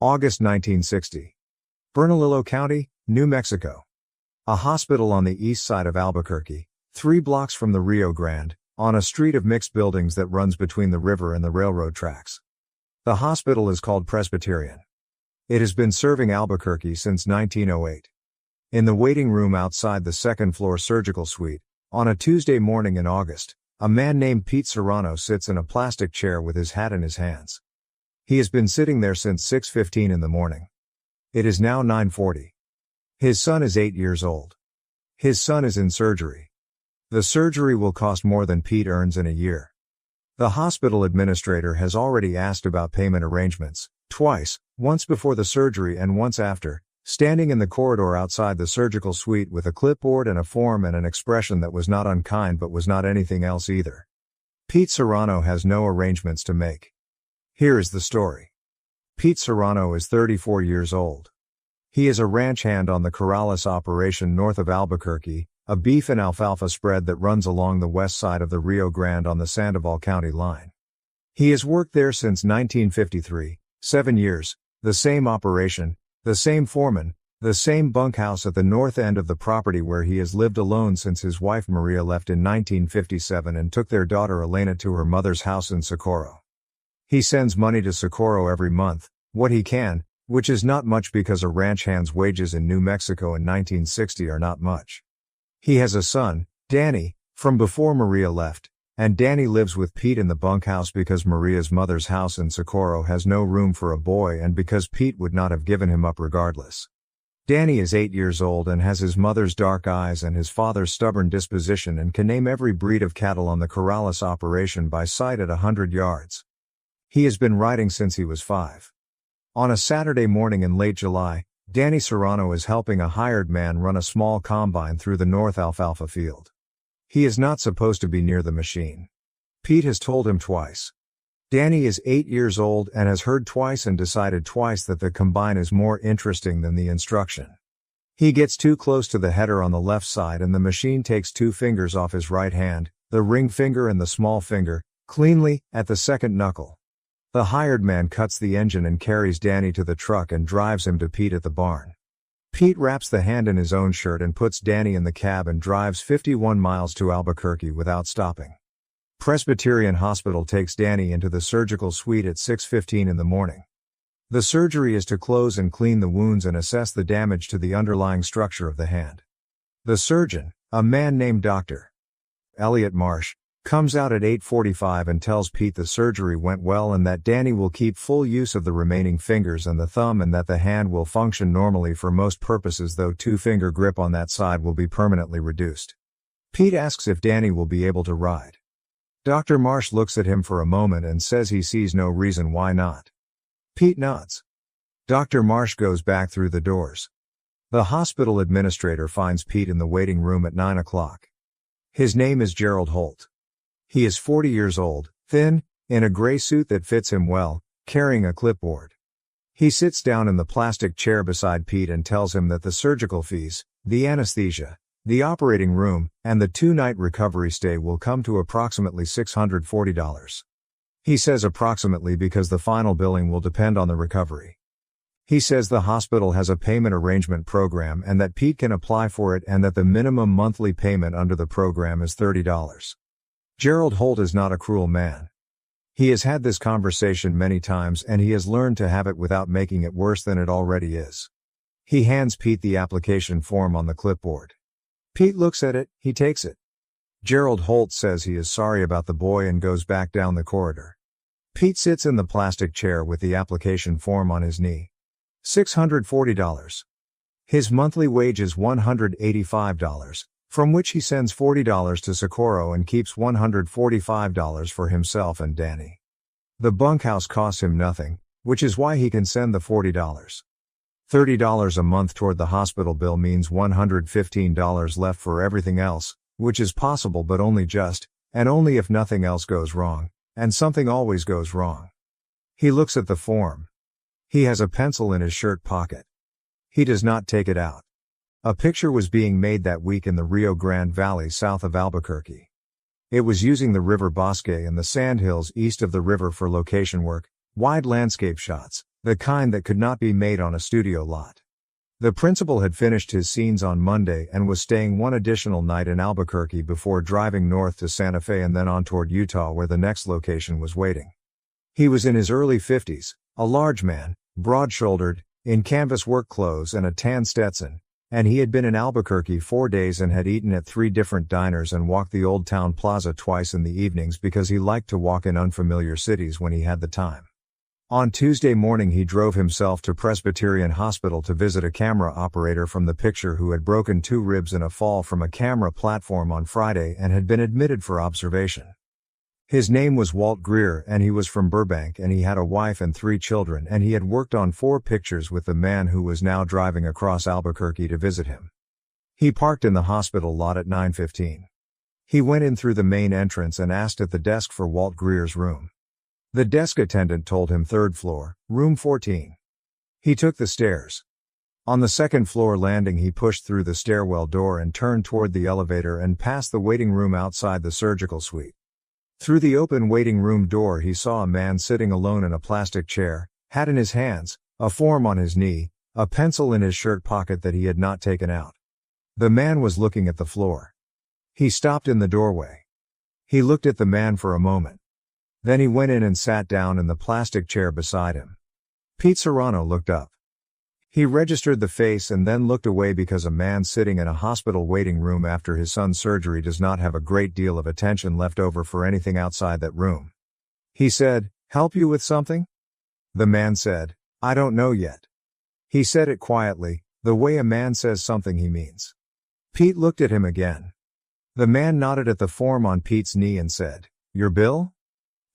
August 1960. Bernalillo County, New Mexico. A hospital on the east side of Albuquerque, 3 blocks from the Rio Grande, on a street of mixed buildings that runs between the river and the railroad tracks. The hospital is called Presbyterian. It has been serving Albuquerque since 1908. In the waiting room outside the second-floor surgical suite, on a Tuesday morning in August, a man named Pete Serrano sits in a plastic chair with his hat in his hands. He has been sitting there since 6:15 in the morning. It is now 9:40. His son is 8 years old. His son is in surgery. The surgery will cost more than Pete earns in a year. The hospital administrator has already asked about payment arrangements, twice, once before the surgery and once after, standing in the corridor outside the surgical suite with a clipboard and a form and an expression that was not unkind but was not anything else either. Pete Serrano has no arrangements to make. Here is the story. Pete Serrano is 34 years old. He is a ranch hand on the Corrales operation north of Albuquerque, a beef and alfalfa spread that runs along the west side of the Rio Grande on the Sandoval County line. He has worked there since 1953, 7 years, the same operation, the same foreman, the same bunkhouse at the north end of the property where he has lived alone since his wife Maria left in 1957 and took their daughter Elena to her mother's house in Socorro. He sends money to Socorro every month, what he can, which is not much because a ranch hand's wages in New Mexico in 1960 are not much. He has a son, Danny, from before Maria left, and Danny lives with Pete in the bunkhouse because Maria's mother's house in Socorro has no room for a boy and because Pete would not have given him up regardless. Danny is 8 years old and has his mother's dark eyes and his father's stubborn disposition and can name every breed of cattle on the Corrales operation by sight at 100 yards. He has been riding since he was 5. On a Saturday morning in late July, Danny Serrano is helping a hired man run a small combine through the north alfalfa field. He is not supposed to be near the machine. Pete has told him twice. Danny is 8 years old and has heard twice and decided twice that the combine is more interesting than the instruction. He gets too close to the header on the left side and the machine takes 2 fingers off his right hand, the ring finger and the small finger, cleanly, at the second knuckle. The hired man cuts the engine and carries Danny to the truck and drives him to Pete at the barn. Pete wraps the hand in his own shirt and puts Danny in the cab and drives 51 miles to Albuquerque without stopping. Presbyterian Hospital takes Danny into the surgical suite at 6:15 in the morning. The surgery is to close and clean the wounds and assess the damage to the underlying structure of the hand. The surgeon, a man named Dr. Elliot Marsh, comes out at 8:45 and tells Pete the surgery went well and that Danny will keep full use of the remaining fingers and the thumb and that the hand will function normally for most purposes, though 2-finger grip on that side will be permanently reduced. Pete asks if Danny will be able to ride. Dr. Marsh looks at him for a moment and says he sees no reason why not. Pete nods. Dr. Marsh goes back through the doors. The hospital administrator finds Pete in the waiting room at 9 o'clock. His name is Gerald Holt. He is 40 years old, thin, in a gray suit that fits him well, carrying a clipboard. He sits down in the plastic chair beside Pete and tells him that the surgical fees, the anesthesia, the operating room, and the 2-night recovery stay will come to approximately $640. He says approximately because the final billing will depend on the recovery. He says the hospital has a payment arrangement program and that Pete can apply for it and that the minimum monthly payment under the program is $30. Gerald Holt is not a cruel man. He has had this conversation many times and he has learned to have it without making it worse than it already is. He hands Pete the application form on the clipboard. Pete looks at it, he takes it. Gerald Holt says he is sorry about the boy and goes back down the corridor. Pete sits in the plastic chair with the application form on his knee. $640. His monthly wage is $185. From which he sends $40 to Socorro and keeps $145 for himself and Danny. The bunkhouse costs him nothing, which is why he can send the $40. $30 a month toward the hospital bill means $115 left for everything else, which is possible but only just, and only if nothing else goes wrong, and something always goes wrong. He looks at the form. He has a pencil in his shirt pocket. He does not take it out. A picture was being made that week in the Rio Grande Valley south of Albuquerque. It was using the River Bosque and the sandhills east of the river for location work, wide landscape shots, The kind that could not be made on a studio lot. The principal had finished his scenes on Monday and was staying one additional night in Albuquerque before driving north to Santa Fe and then on toward Utah where the next location was waiting. He was in his early 50s, a large man, broad-shouldered, in canvas work clothes and a tan Stetson, and he had been in Albuquerque 4 days and had eaten at 3 different diners and walked the Old Town Plaza twice in the evenings because he liked to walk in unfamiliar cities when he had the time. On Tuesday morning he drove himself to Presbyterian Hospital to visit a camera operator from the picture who had broken 2 ribs in a fall from a camera platform on Friday and had been admitted for observation. His name was Walt Greer and he was from Burbank and he had a wife and 3 children and he had worked on 4 pictures with the man who was now driving across Albuquerque to visit him. He parked in the hospital lot at 9:15. He went in through the main entrance and asked at the desk for Walt Greer's room. The desk attendant told him 3rd floor, room 14. He took the stairs. On the 2nd floor landing he pushed through the stairwell door and turned toward the elevator and past the waiting room outside the surgical suite. Through the open waiting room door he saw a man sitting alone in a plastic chair, hat in his hands, a form on his knee, a pencil in his shirt pocket that he had not taken out. The man was looking at the floor. He stopped in the doorway. He looked at the man for a moment. Then he went in and sat down in the plastic chair beside him. Pete Serrano looked up. He registered the face and then looked away because a man sitting in a hospital waiting room after his son's surgery does not have a great deal of attention left over for anything outside that room. He said, "Help you with something?" The man said, "I don't know yet." He said it quietly, the way a man says something he means. Pete looked at him again. The man nodded at the form on Pete's knee and said, "Your bill?"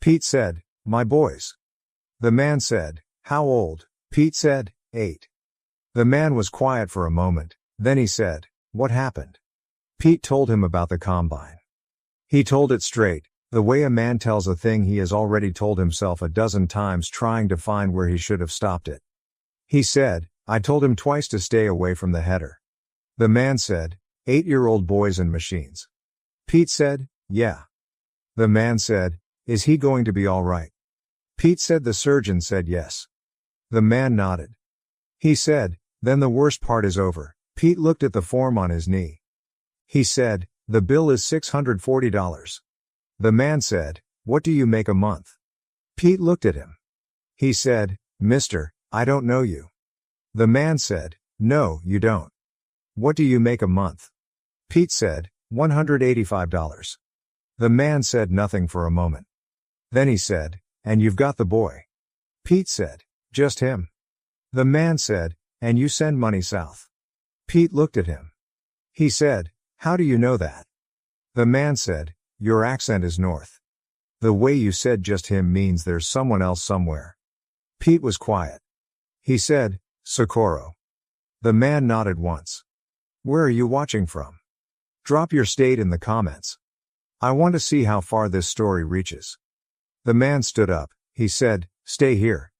Pete said, "My boys." The man said, "How old?" Pete said, 8. The man was quiet for a moment, then he said, "What happened?" Pete told him about the combine. He told it straight, the way a man tells a thing he has already told himself a dozen times trying to find where he should have stopped it. He said, "I told him twice to stay away from the header." The man said, 8-year-old boys and machines. Pete said, "Yeah." The man said, "Is he going to be all right?" Pete said the surgeon said yes. The man nodded. He said, "Then the worst part is over." Pete looked at the form on his knee. He said, "The bill is $640. The man said, "What do you make a month?" Pete looked at him. He said, "Mister, I don't know you." The man said, "No, you don't. What do you make a month?" Pete said, $185. The man said nothing for a moment. Then he said, "And you've got the boy?" Pete said, "Just him." The man said, "And you send money south?" Pete looked at him. He said, "How do you know that?" The man said, "Your accent is north. The way you said just him means there's someone else somewhere." Pete was quiet. He said, "Socorro." The man nodded once. "Where are you watching from? Drop your state in the comments. I want to see how far this story reaches." The man stood up. He said, "Stay here."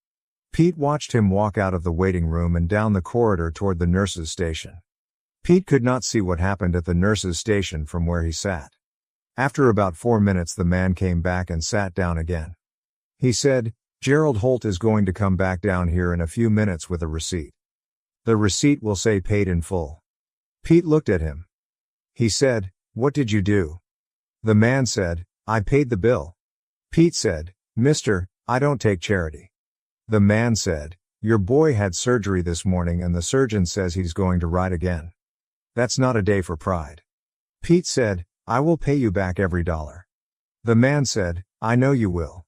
Pete watched him walk out of the waiting room and down the corridor toward the nurse's station. Pete could not see what happened at the nurse's station from where he sat. After about 4 minutes the man came back and sat down again. He said, "Gerald Holt is going to come back down here in a few minutes with a receipt. The receipt will say paid in full." Pete looked at him. He said, "What did you do?" The man said, "I paid the bill." Pete said, "Mister, I don't take charity." The man said, "Your boy had surgery this morning and the surgeon says he's going to ride again. That's not a day for pride." Pete said, "I will pay you back every dollar." The man said, "I know you will."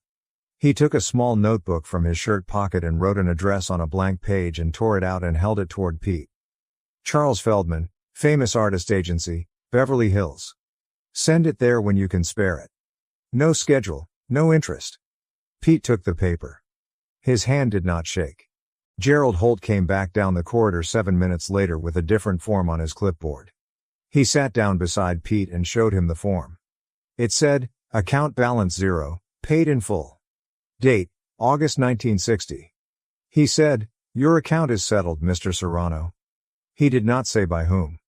He took a small notebook from his shirt pocket and wrote an address on a blank page and tore it out and held it toward Pete. Charles Feldman, Famous Artist Agency, Beverly Hills. Send it there when you can spare it. No schedule, no interest. Pete took the paper. His hand did not shake. Gerald Holt came back down the corridor 7 minutes later with a different form on his clipboard. He sat down beside Pete and showed him the form. It said, "Account balance 0, paid in full. Date, August 1960. He said, "Your account is settled, Mr. Serrano." He did not say by whom.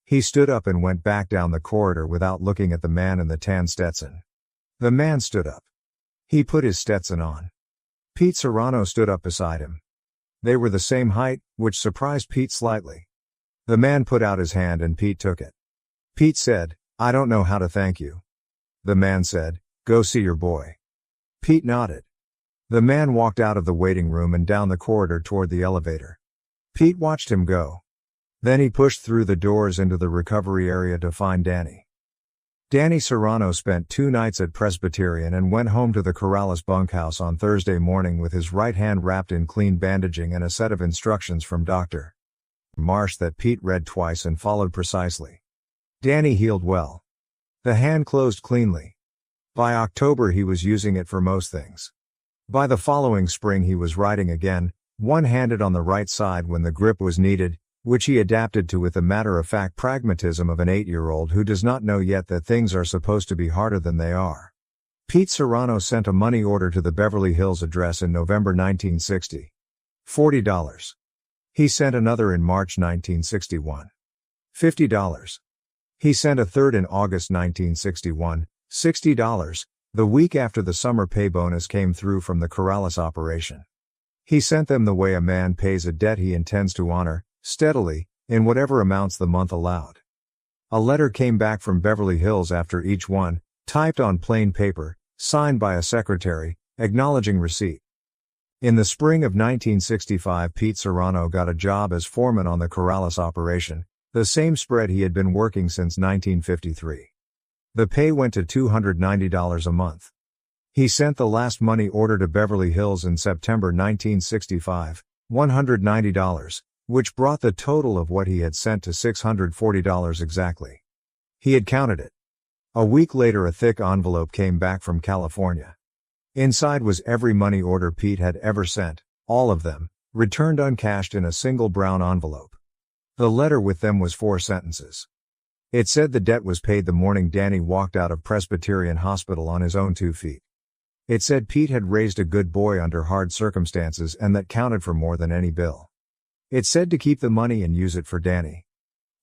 He stood up and went back down the corridor without looking at the man in the tan Stetson. The man stood up. He put his Stetson on. Pete Serrano stood up beside him. They were the same height, which surprised Pete slightly. The man put out his hand and Pete took it. Pete said, "I don't know how to thank you." The man said, "Go see your boy." Pete nodded. The man walked out of the waiting room and down the corridor toward the elevator. Pete watched him go. Then he pushed through the doors into the recovery area to find Danny. Danny Serrano spent 2 nights at Presbyterian and went home to the Corrales bunkhouse on Thursday morning with his right hand wrapped in clean bandaging and a set of instructions from Dr. Marsh that Pete read twice and followed precisely. Danny healed well. The hand closed cleanly. By October he was using it for most things. By the following spring he was writing again, one-handed on the right side when the grip was needed, which he adapted to with the matter-of-fact pragmatism of an 8-year-old who does not know yet that things are supposed to be harder than they are. Pete Serrano sent a money order to the Beverly Hills address in November 1960. $40. He sent another in March 1961. $50. He sent a third in August 1961, $60, the week after the summer pay bonus came through from the Corrales operation. He sent them the way a man pays a debt he intends to honor, steadily, in whatever amounts the month allowed. A letter came back from Beverly Hills after each one, typed on plain paper, signed by a secretary, acknowledging receipt. In the spring of 1965 Pete Serrano got a job as foreman on the Corrales operation, the same spread he had been working since 1953. The pay went to $290 a month. He sent the last money order to Beverly Hills in September 1965, $190, which brought the total of what he had sent to $640 exactly. He had counted it. A week later a thick envelope came back from California. Inside was every money order Pete had ever sent, all of them, returned uncashed in a single brown envelope. The letter with them was 4 sentences. It said the debt was paid the morning Danny walked out of Presbyterian Hospital on his own 2 feet. It said Pete had raised a good boy under hard circumstances and that counted for more than any bill. It said to keep the money and use it for Danny.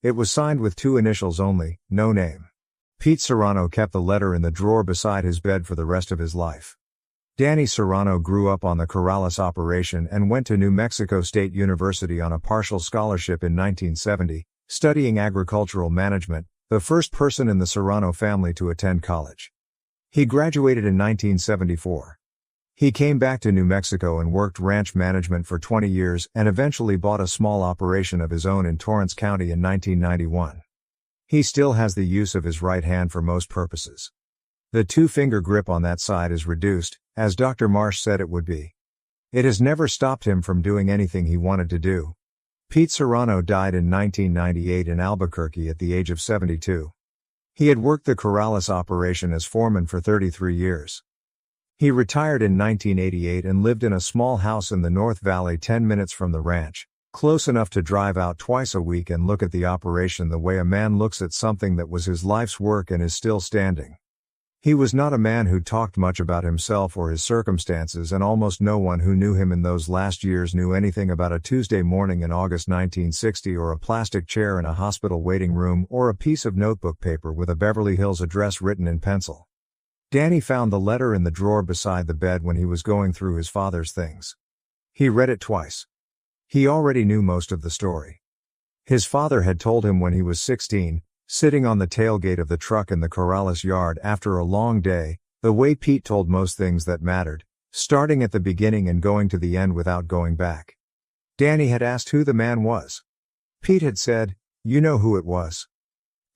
It was signed with 2 initials only, no name. Pete Serrano kept the letter in the drawer beside his bed for the rest of his life. Danny Serrano grew up on the Corrales operation and went to New Mexico State University on a partial scholarship in 1970, studying agricultural management, the first person in the Serrano family to attend college. He graduated in 1974. He came back to New Mexico and worked ranch management for 20 years and eventually bought a small operation of his own in Torrance County in 1991. He still has the use of his right hand for most purposes. The 2-finger grip on that side is reduced, as Dr. Marsh said it would be. It has never stopped him from doing anything he wanted to do. Pete Serrano died in 1998 in Albuquerque at the age of 72. He had worked the Corrales operation as foreman for 33 years. He retired in 1988 and lived in a small house in the North Valley 10 minutes from the ranch, close enough to drive out twice a week and look at the operation the way a man looks at something that was his life's work and is still standing. He was not a man who talked much about himself or his circumstances, and almost no one who knew him in those last years knew anything about a Tuesday morning in August 1960 or a plastic chair in a hospital waiting room or a piece of notebook paper with a Beverly Hills address written in pencil. Danny found the letter in the drawer beside the bed when he was going through his father's things. He read it twice. He already knew most of the story. His father had told him when he was 16, sitting on the tailgate of the truck in the Corrales yard after a long day, the way Pete told most things that mattered, starting at the beginning and going to the end without going back. Danny had asked who the man was. Pete had said, "You know who it was?"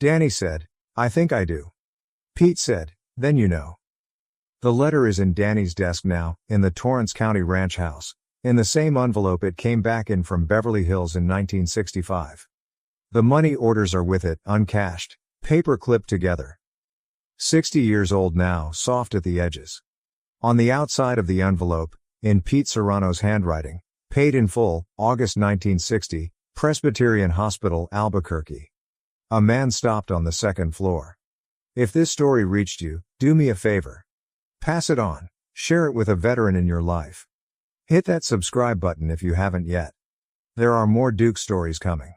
Danny said, "I think I do." Pete said, "Then you know." The letter is in Danny's desk now, in the Torrance County ranch house, in the same envelope it came back in from Beverly Hills in 1965. The money orders are with it, uncashed, paper clipped together. 60 years old now, soft at the edges. On the outside of the envelope, in Pete Serrano's handwriting, paid in full, August 1960, Presbyterian Hospital, Albuquerque. A man stopped on the second floor. If this story reached you, do me a favor. Pass it on. Share it with a veteran in your life. Hit that subscribe button if you haven't yet. There are more Duke stories coming.